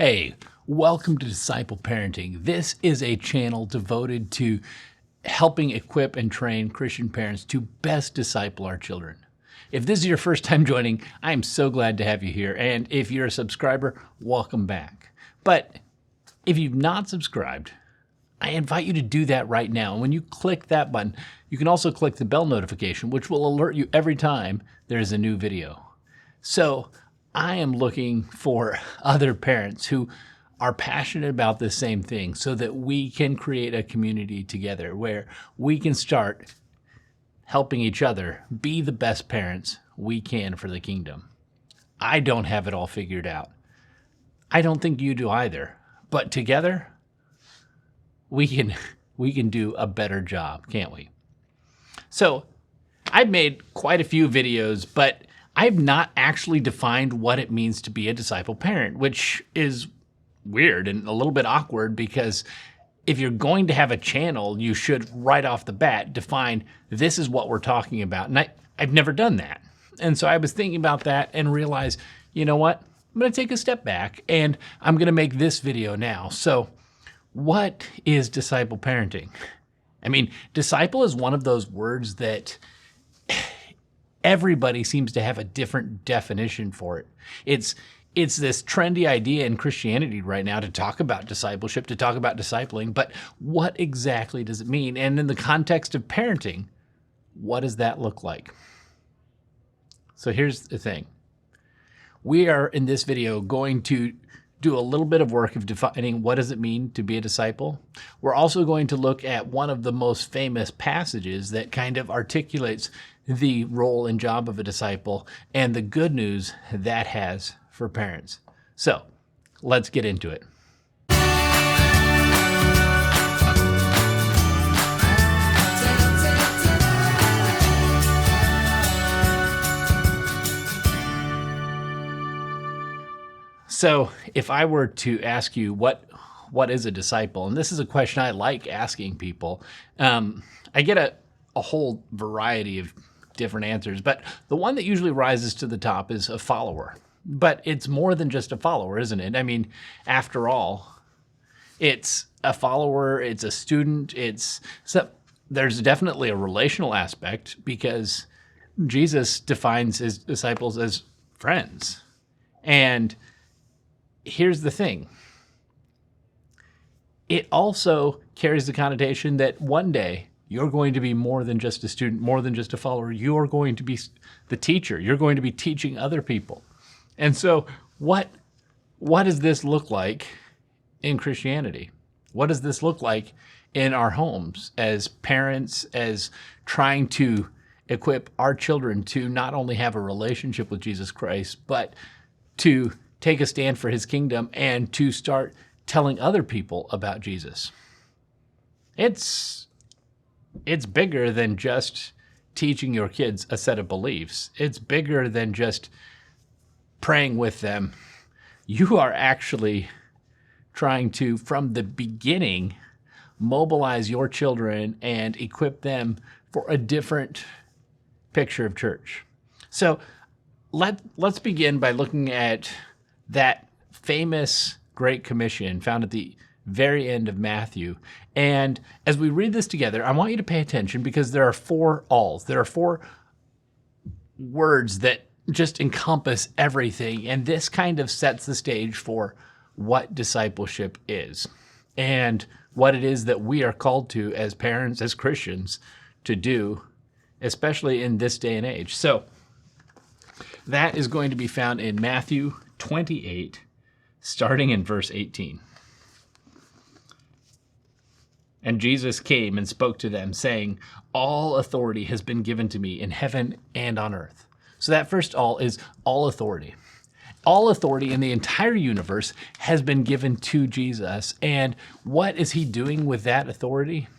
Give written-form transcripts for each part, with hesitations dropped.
Hey, welcome to Disciple Parenting. This is a channel devoted to helping equip and train Christian parents to best disciple our children. If this is your first time joining, I am so glad to have you here. And if you're a subscriber, welcome back. But if you've not subscribed, I invite you to do that right now. And when you click that button, you can also click the bell notification, which will alert you every time there is a new video. So I am looking for other parents who are passionate about the same thing so that we can create a community together where we can start helping each other be the best parents we can for the kingdom. I don't have it all figured out. I don't think you do either. But together, we can do a better job, can't we? So I've made quite a few videos, but I've not actually defined what it means to be a disciple parent, which is weird and a little bit awkward because if you're going to have a channel, you should right off the bat define this is what we're talking about. And I've never done that. And so I was thinking about that and realized, you know what? I'm going to take a step back and I'm going to make this video now. So what is disciple parenting? I mean, disciple is one of those words that everybody seems to have a different definition for it. It's this trendy idea in Christianity right now to talk about discipleship, to talk about discipling, but what exactly does it mean? And in the context of parenting, what does that look like? So here's the thing. We are in this video going to do a little bit of work of defining what does it mean to be a disciple. We're also going to look at one of the most famous passages that kind of articulates the role and job of a disciple and the good news that has for parents. So let's get into it. So if I were to ask you what is a disciple, and this is a question I like asking people, I get a whole variety of different answers, but the one that usually rises to the top is a follower. But it's more than just a follower, isn't it? I mean, after all, it's a follower, it's a student, there's definitely a relational aspect because Jesus defines his disciples as friends. And here's the thing. It also carries the connotation that one day you're going to be more than just a student, more than just a follower. You're going to be the teacher. You're going to be teaching other people. And so what does this look like in Christianity? What does this look like in our homes as parents, as trying to equip our children to not only have a relationship with Jesus Christ, but to take a stand for his kingdom and to start telling other people about Jesus? It's bigger than just teaching your kids a set of beliefs. It's bigger than just praying with them. You are actually trying to, from the beginning, mobilize your children and equip them for a different picture of church. So let's begin by looking at that famous Great Commission found at the very end of Matthew. And as we read this together, I want you to pay attention because there are four alls. There are four words that just encompass everything. And this kind of sets the stage for what discipleship is and what it is that we are called to as parents, as Christians, to do, especially in this day and age. So that is going to be found in Matthew 28, starting in verse 18. And Jesus came and spoke to them, saying, "All authority has been given to me in heaven and on earth." So that first all is all authority. All authority in the entire universe has been given to Jesus. And what is he doing with that authority?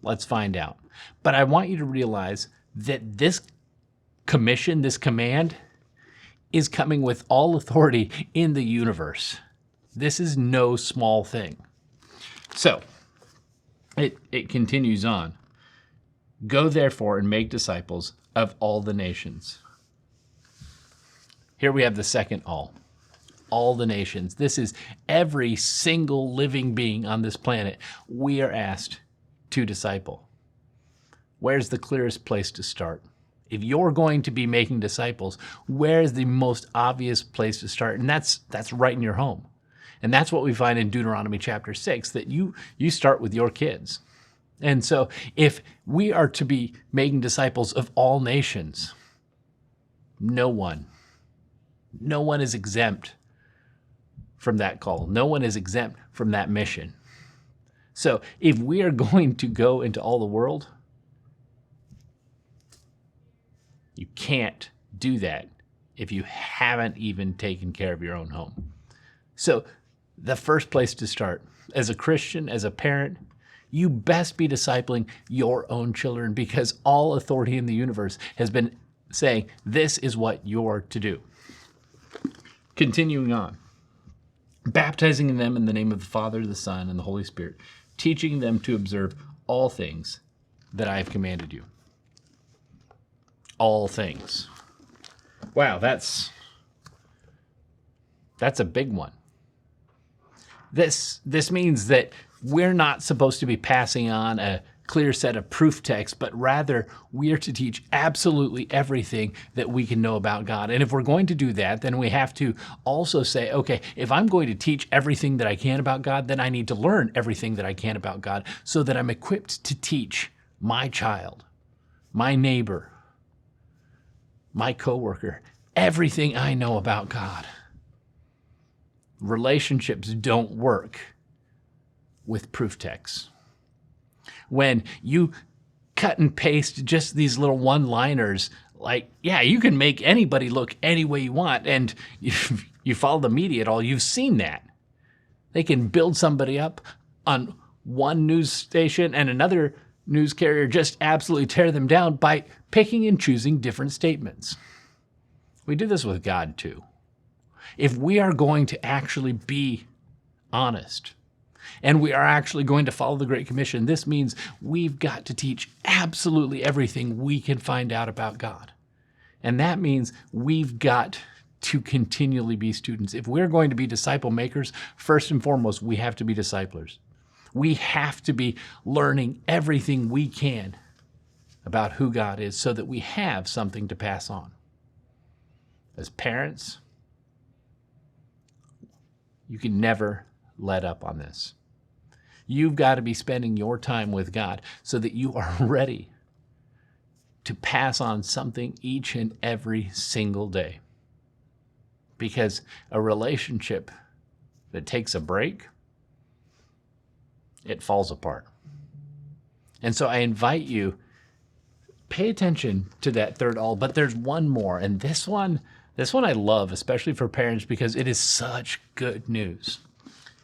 Let's find out. But I want you to realize that this commission, this command, is coming with all authority in the universe. This is no small thing. So it continues on. Go therefore and make disciples of all the nations. Here we have the second all all the nations. This is every single living being on this planet. We are asked to disciple. Where's the clearest place to start? If you're going to be making disciples, where's the most obvious place to start? And that's right in your home. And that's what we find in Deuteronomy chapter 6, that you start with your kids. And so if we are to be making disciples of all nations, no one is exempt from that call. No one is exempt from that mission. So if we are going to go into all the world, you can't do that if you haven't even taken care of your own home. So the first place to start, as a Christian, as a parent, you best be discipling your own children, because all authority in the universe has been saying this is what you're to do. Continuing on, baptizing them in the name of the Father, the Son, and the Holy Spirit, teaching them to observe all things that I have commanded you. All things. Wow, that's a big one. This means that we're not supposed to be passing on a clear set of proof texts, but rather we are to teach absolutely everything that we can know about God. And if we're going to do that, then we have to also say, okay, if I'm going to teach everything that I can about God, then I need to learn everything that I can about God so that I'm equipped to teach my child, my neighbor, my coworker, everything I know about God. Relationships don't work with proof texts. When you cut and paste just these little one-liners, like, yeah, you can make anybody look any way you want, and you follow the media at all, you've seen that. They can build somebody up on one news station and another news carrier just absolutely tear them down by picking and choosing different statements. We do this with God too. If we are going to actually be honest, and we are actually going to follow the Great Commission, this means we've got to teach absolutely everything we can find out about God. And that means we've got to continually be students. If we're going to be disciple makers, first and foremost, we have to be disciplers. We have to be learning everything we can about who God is so that we have something to pass on. As parents, you can never let up on this. You've got to be spending your time with God so that you are ready to pass on something each and every single day. Because a relationship that takes a break, it falls apart. And so I invite you, pay attention to that third all, but there's one more. And this one I love, especially for parents, because it is such good news.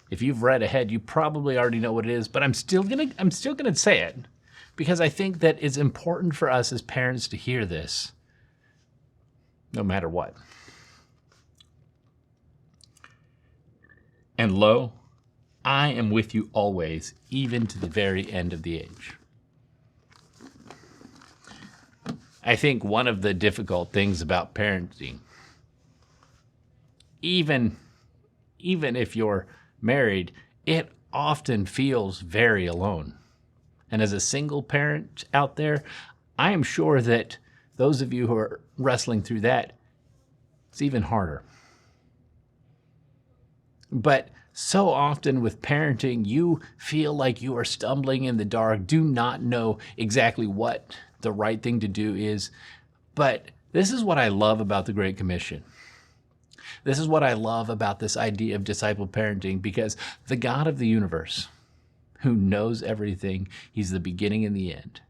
If you've read ahead, you probably already know what it is, but I'm still gonna say it because I think that it's important for us as parents to hear this, no matter what. And lo, I am with you always, even to the very end of the age. I think one of the difficult things about parenting, even if you're married, it often feels very alone. And as a single parent out there, I am sure that those of you who are wrestling through that, it's even harder. But so often with parenting, you feel like you are stumbling in the dark, do not know exactly what the right thing to do is. But this is what I love about the Great Commission. This is what I love about this idea of disciple parenting, because the God of the universe, who knows everything, he's the beginning and the end.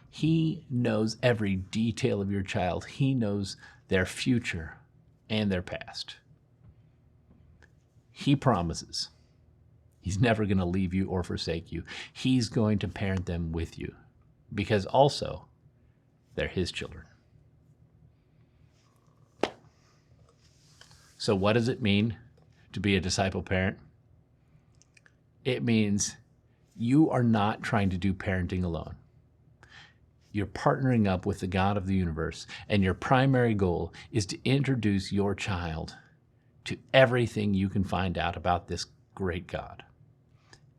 He knows every detail of your child. He knows their future and their past. He promises he's never going to leave you or forsake you. He's going to parent them with you, because also they're his children. So what does it mean to be a disciple parent? It means you are not trying to do parenting alone. You're partnering up with the God of the universe, and your primary goal is to introduce your child to everything you can find out about this great God.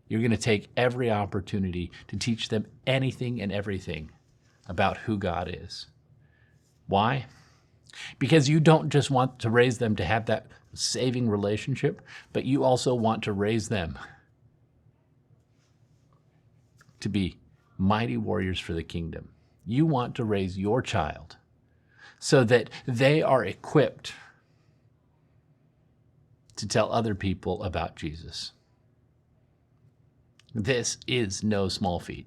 You're going to take every opportunity to teach them anything and everything about who God is. Why? Because you don't just want to raise them to have that saving relationship, but you also want to raise them to be mighty warriors for the kingdom. You want to raise your child so that they are equipped to tell other people about Jesus. This is no small feat.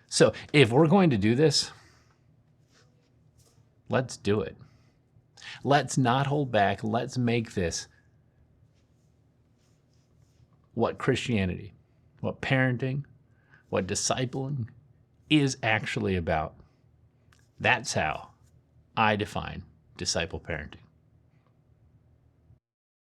So if we're going to do this, let's do it. Let's not hold back. Let's make this what Christianity, what parenting, what discipling is actually about. That's how I define disciple parenting.